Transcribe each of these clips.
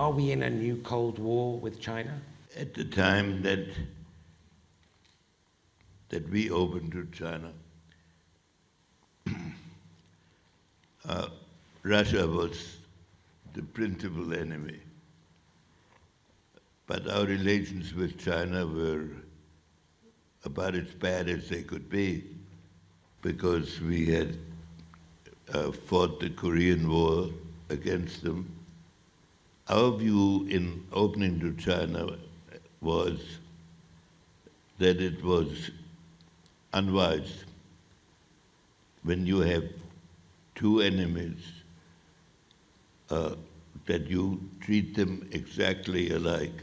are we in a new Cold War with China? At the time that we opened to China, Russia was the principal enemy. But our relations with China were about as bad as they could be, because we had fought the Korean War against them. Our view in opening to China was that it was unwise when you have two enemies that you treat them exactly alike,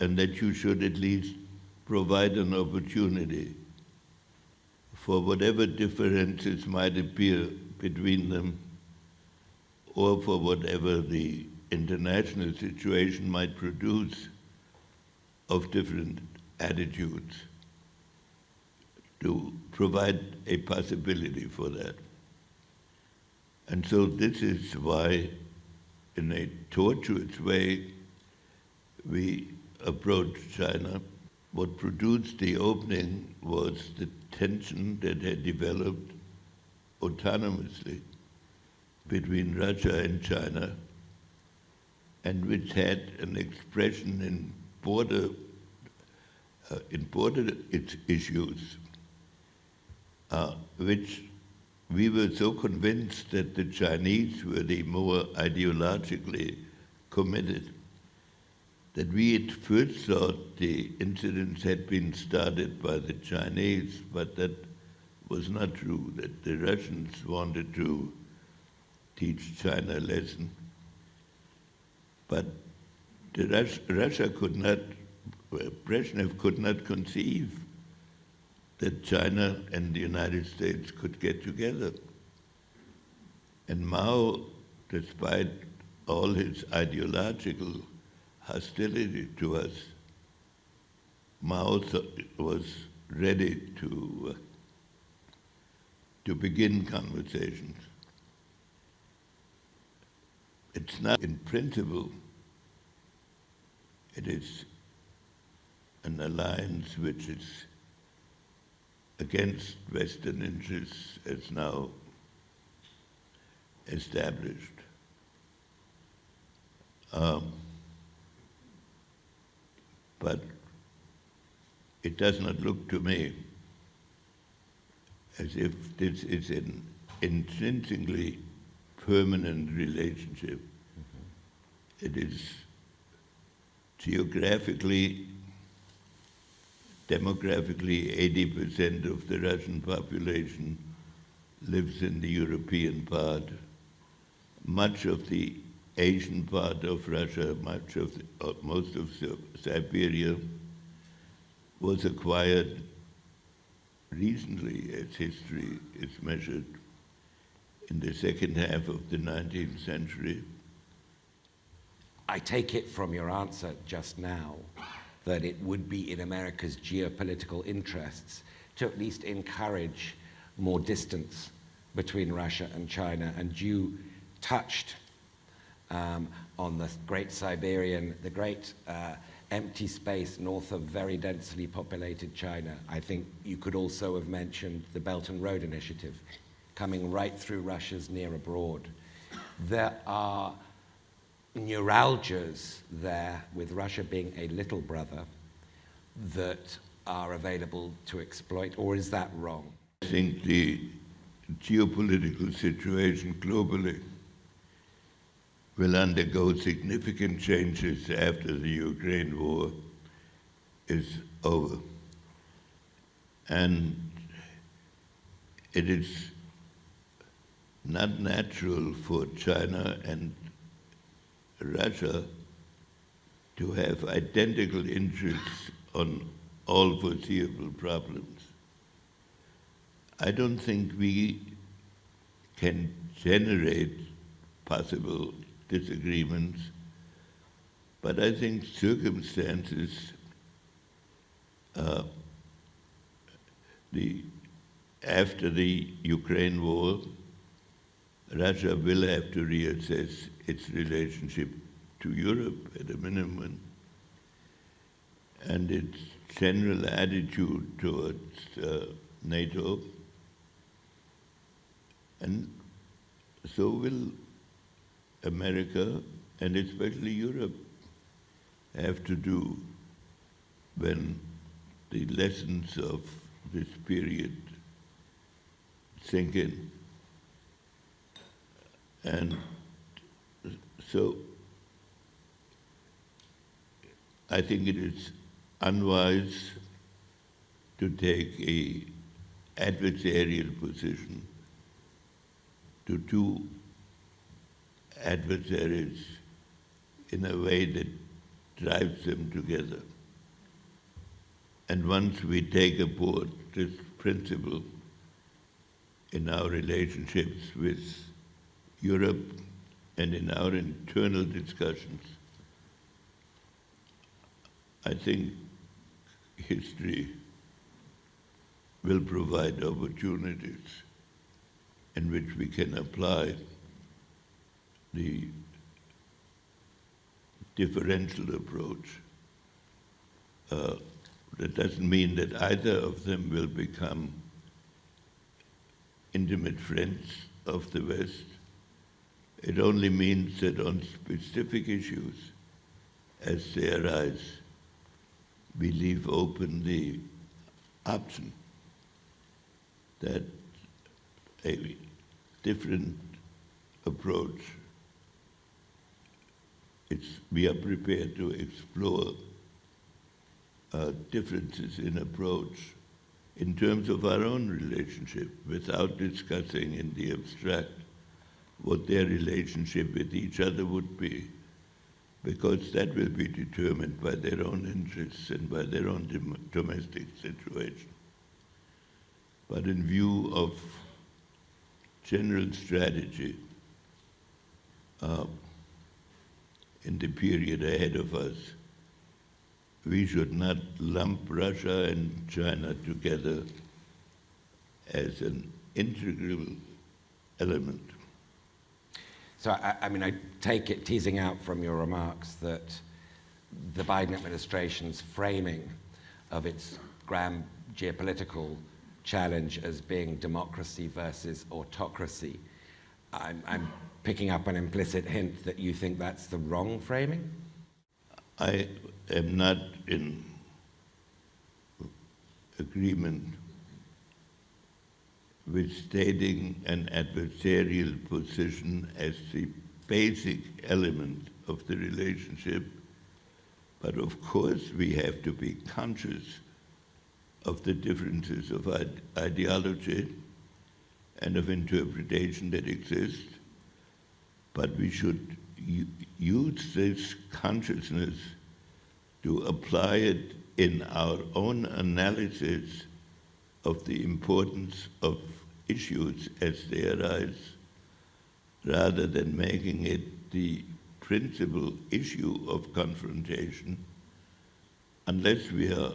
and that you should at least provide an opportunity for whatever differences might appear between them, or for whatever the international situation might produce of different attitudes, to provide a possibility for that. And so this is why, in a tortuous way, we approached China. What produced the opening was the tension that had developed autonomously between Russia and China, and which had an expression in border issues, which we were so convinced that the Chinese were the more ideologically committed, that we at first thought the incidents had been started by the Chinese, but that was not true, that the Russians wanted to teach China a lesson. But Russia could not, Brezhnev could not conceive that China and the United States could get together. And Mao, despite all his ideological hostility to us, Mao was ready to begin conversations. It's not in principle, it is an alliance which is against Western interests as now established. But it does not look to me as if this is an intrinsically permanent relationship. It is geographically, demographically, 80% of the Russian population lives in the European part. Much of the Asian part of Russia, most of Siberia was acquired recently, as history is measured, in the second half of the 19th century. I take it from your answer just now that it would be in America's geopolitical interests to at least encourage more distance between Russia and China. And you touched on the great empty space north of very densely populated China. I think you could also have mentioned the Belt and Road Initiative coming right through Russia's near abroad. There are neuralgias there, with Russia being a little brother, that are available to exploit, or is that wrong? I think the geopolitical situation globally will undergo significant changes after the Ukraine war is over. And it is not natural for China and Russia to have identical interests on all foreseeable problems. I don't think we can generate possible disagreements, but I think circumstances, after the Ukraine war, Russia will have to reassess its relationship to Europe at a minimum, and its general attitude towards NATO, and so will America and especially Europe have to do when the lessons of this period sink in. And so I think it is unwise to take a adversarial position to two adversaries in a way that drives them together. And once we take aboard this principle in our relationships with Europe and in our internal discussions, I think history will provide opportunities in which we can apply the differential approach. That doesn't mean that either of them will become intimate friends of the West. It only means that on specific issues, as they arise, we leave open the option that a different approach, we are prepared to explore differences in approach in terms of our own relationship without discussing in the abstract what their relationship with each other would be, because that will be determined by their own interests and by their own domestic situation. But in view of general strategy in the period ahead of us, we should not lump Russia and China together as an integral element. So, I mean, I take it, teasing out from your remarks, that the Biden administration's framing of its grand geopolitical challenge as being democracy versus autocracy, I'm picking up an implicit hint that you think that's the wrong framing? I am not in agreement with stating an adversarial position as the basic element of the relationship, but of course we have to be conscious of the differences of ideology and of interpretation that exist, but we should use this consciousness to apply it in our own analysis of the importance of issues as they arise, rather than making it the principal issue of confrontation, unless we are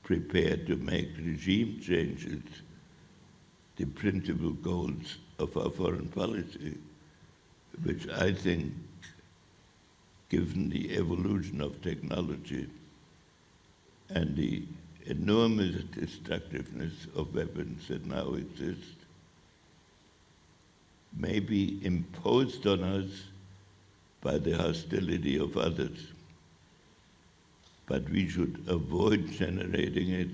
prepared to make regime changes the principal goals of our foreign policy, which I think, given the evolution of technology and the enormous destructiveness of weapons that now exist, may be imposed on us by the hostility of others. But we should avoid generating it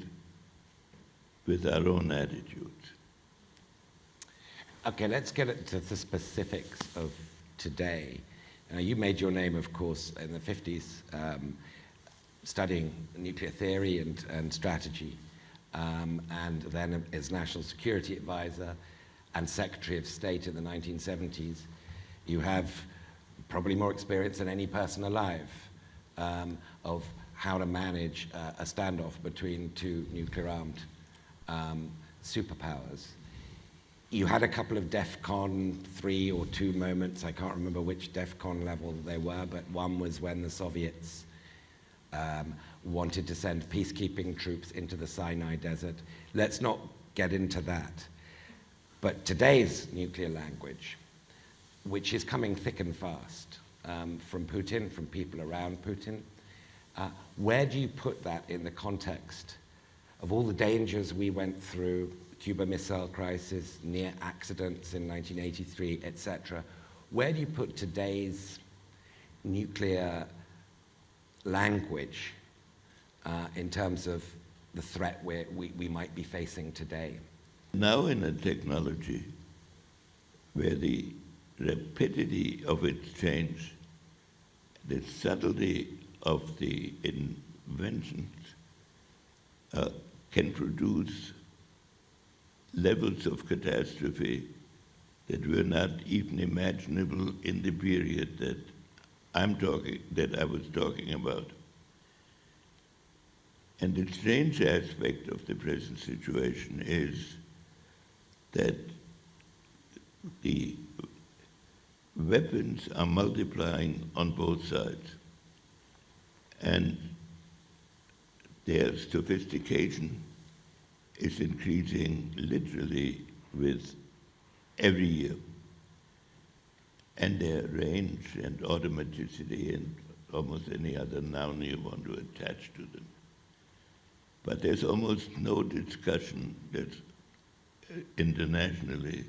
with our own attitudes. Okay, let's get into the specifics of today. You made your name, of course, in the 50s, studying nuclear theory and strategy, and then as National Security Advisor and Secretary of State in the 1970s. You have probably more experience than any person alive of how to manage a standoff between two nuclear-armed superpowers. You had a couple of DEFCON 3 or 2 moments. I can't remember which DEFCON level they were, but one was when the Soviets wanted to send peacekeeping troops into the Sinai Desert. Let's not get into that. But today's nuclear language, which is coming thick and fast, from Putin, from people around Putin. Where do you put that in the context of all the dangers we went through, Cuba Missile Crisis, near accidents in 1983, etc.? Where do you put today's nuclear language in terms of the threat we might be facing today? Now in a technology where the rapidity of its change, the subtlety of the inventions can produce levels of catastrophe that were not even imaginable in the period that I was talking about. And the strange aspect of the present situation is that the weapons are multiplying on both sides, and their sophistication is increasing literally with every year, and their range and automaticity and almost any other noun you want to attach to them. But there's almost no discussion that's internationally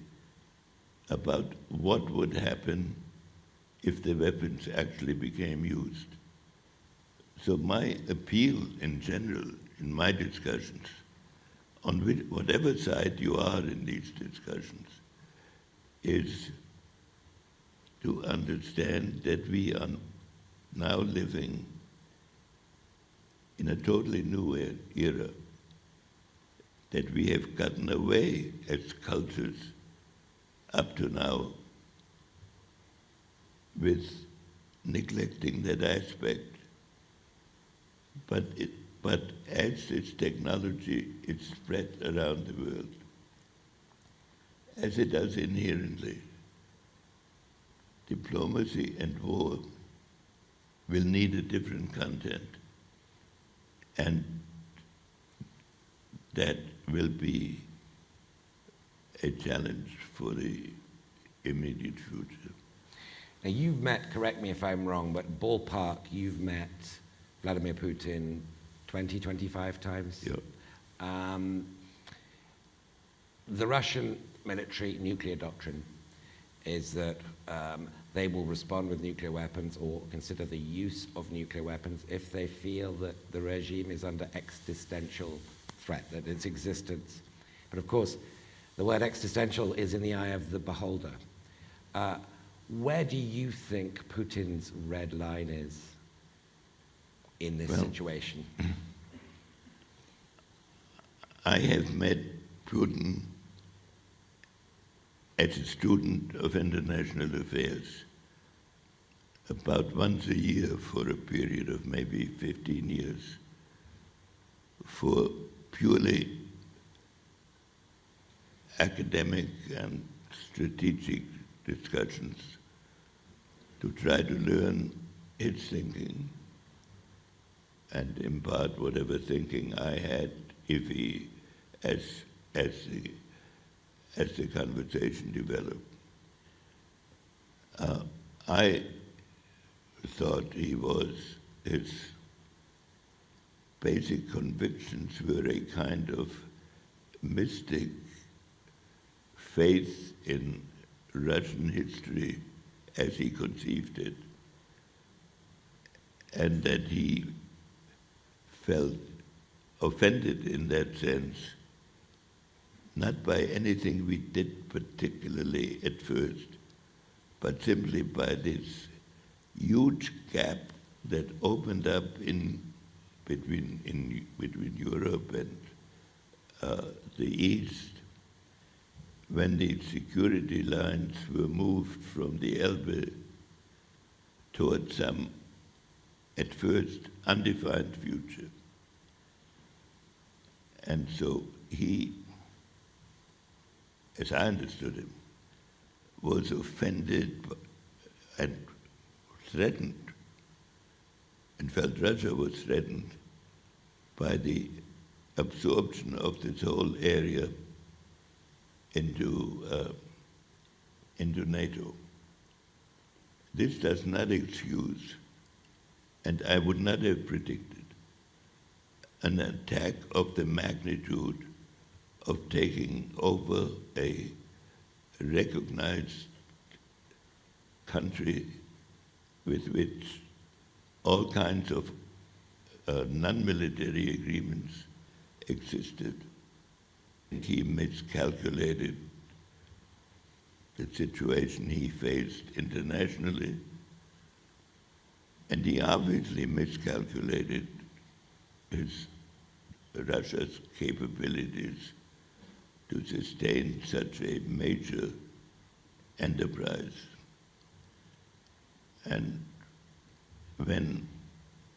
about what would happen if the weapons actually became used. So my appeal in general, in my discussions, on whatever side you are in these discussions, is to understand that we are now living in a totally new era, that we have gotten away as cultures up to now with neglecting that aspect. But as this technology is spread around the world, as it does inherently, diplomacy and war will need a different content, and that will be a challenge for the immediate future. Now you've met, correct me if I'm wrong, but ballpark, you've met Vladimir Putin 20, 25 times? Yeah. The Russian military nuclear doctrine is that they will respond with nuclear weapons or consider the use of nuclear weapons if they feel that the regime is under existential threat, that its existence. But of course, the word existential is in the eye of the beholder. Where do you think Putin's red line is in this situation? I have met Putin as a student of international affairs about once a year for a period of maybe 15 years for purely academic and strategic discussions to try to learn his thinking and impart whatever thinking I had if he, as the conversation developed. I thought his basic convictions were a kind of mystic faith in Russian history as he conceived it, and that he felt offended in that sense, not by anything we did particularly at first, but simply by this huge gap that opened up between Europe and the East, when the security lines were moved from the Elbe towards some, at first, undefined future. And so he, as I understood him, was offended and threatened, and felt Russia was threatened by the absorption of this whole area into NATO. this does not excuse, and I would not have predicted, an attack of the magnitude of taking over a recognized country with which all kinds of non-military agreements existed. He miscalculated the situation he faced internationally, and he obviously miscalculated Russia's capabilities to sustain such a major enterprise. And when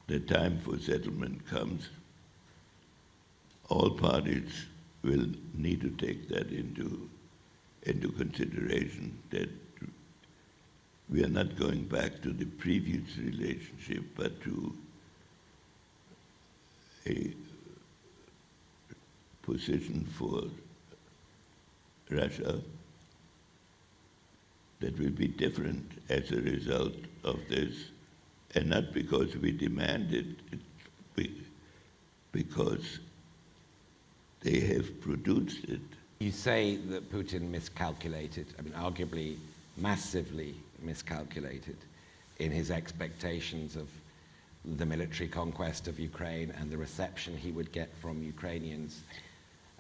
the time for settlement comes, all parties will need to take that into consideration, that we are not going back to the previous relationship, but to a position for Russia that will be different as a result of this, and not because we demand it, because they have produced it. You say that Putin miscalculated, I mean, arguably massively miscalculated in his expectations of the military conquest of Ukraine and the reception he would get from Ukrainians.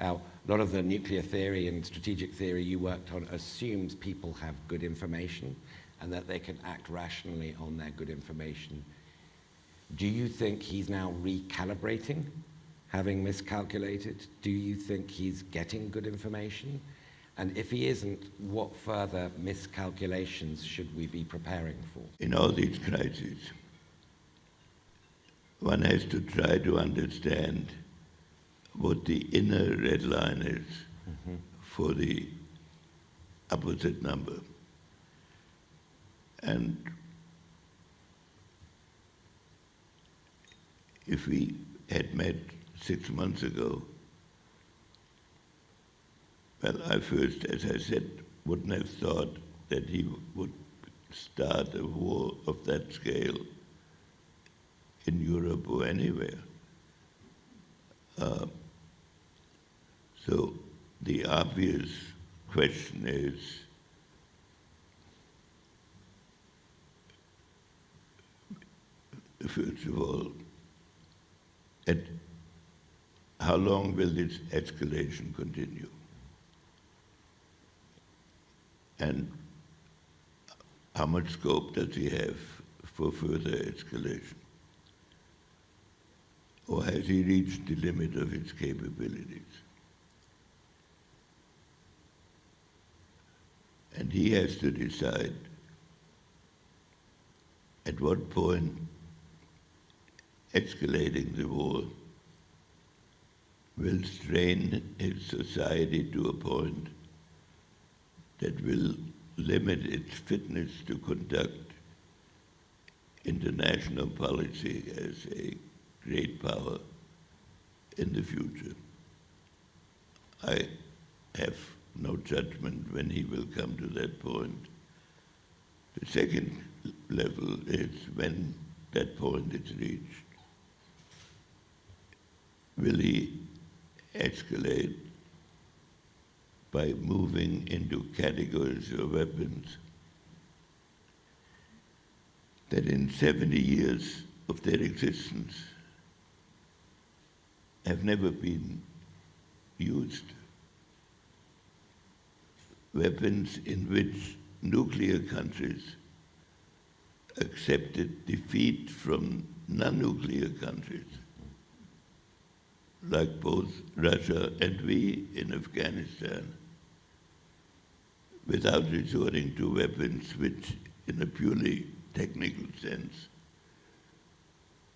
Now, a lot of the nuclear theory and strategic theory you worked on assumes people have good information and that they can act rationally on their good information. Do you think he's now recalibrating, having miscalculated? Do you think he's getting good information? And if he isn't, what further miscalculations should we be preparing for? In all these crises, one has to try to understand what the inner red line is for the opposite number. And if we had met 6 months ago, well, I first, as I said, wouldn't have thought that he would start a war of that scale in Europe or anywhere. So the obvious question is, first of all, how long will this escalation continue? And how much scope does he have for further escalation? Or has he reached the limit of his capabilities? And he has to decide at what point escalating the war will strain his society to a point that will limit its fitness to conduct international policy as a great power in the future. I have no judgment when he will come to that point. The second level is when that point is reached. Will he escalate by moving into categories of weapons that in 70 years of their existence have never been used? Weapons in which nuclear countries accepted defeat from non-nuclear countries, like both Russia and we in Afghanistan, without resorting to weapons which, in a purely technical sense,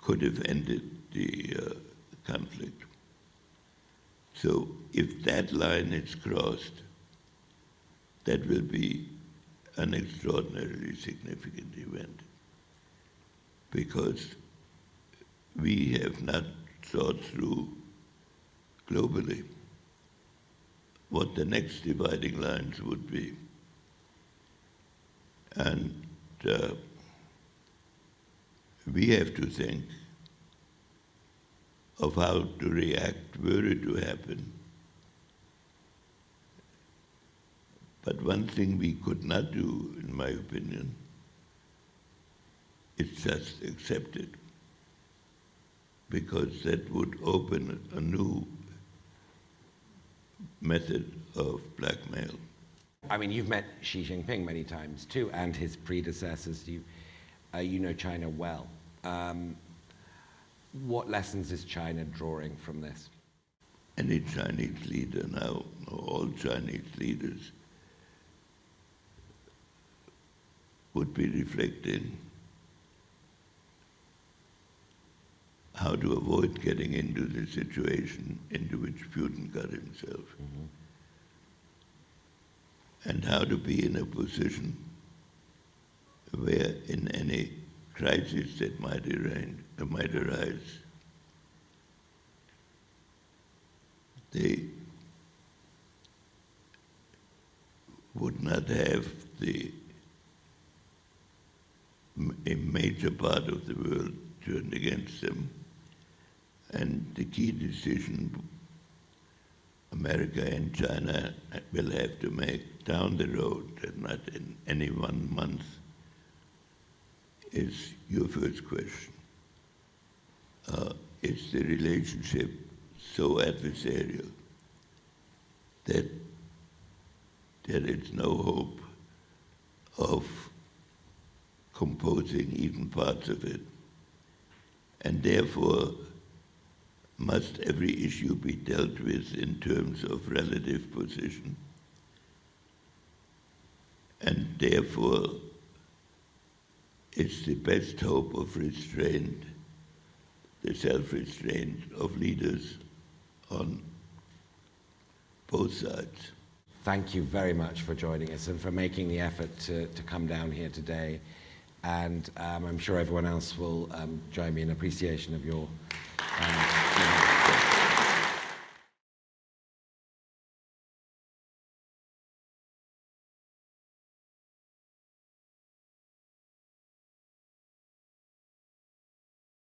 could have ended the conflict. So if that line is crossed, that will be an extraordinarily significant event, because we have not thought through globally what the next dividing lines would be. And we have to think of how to react were it to happen. But one thing we could not do, in my opinion, is just accept it, because that would open a new method of blackmail. I mean, you've met Xi Jinping many times too, and his predecessors. You know China well. What lessons is China drawing from this? Any Chinese leader now, or all Chinese leaders, would be reflecting how to avoid getting into the situation into which Putin got himself, and how to be in a position where in any crisis that might arise, they would not have a major part of the world turned against them. And the key decision America and China will have to make down the road, and not in any 1 month, is your first question. Is the relationship so adversarial that there is no hope of composing even parts of it? And therefore, must every issue be dealt with in terms of relative position? And therefore, it's the best hope of restraint, the self-restraint of leaders on both sides. Thank you very much for joining us and for making the effort to come down here today. And I'm sure everyone else will join me in appreciation of your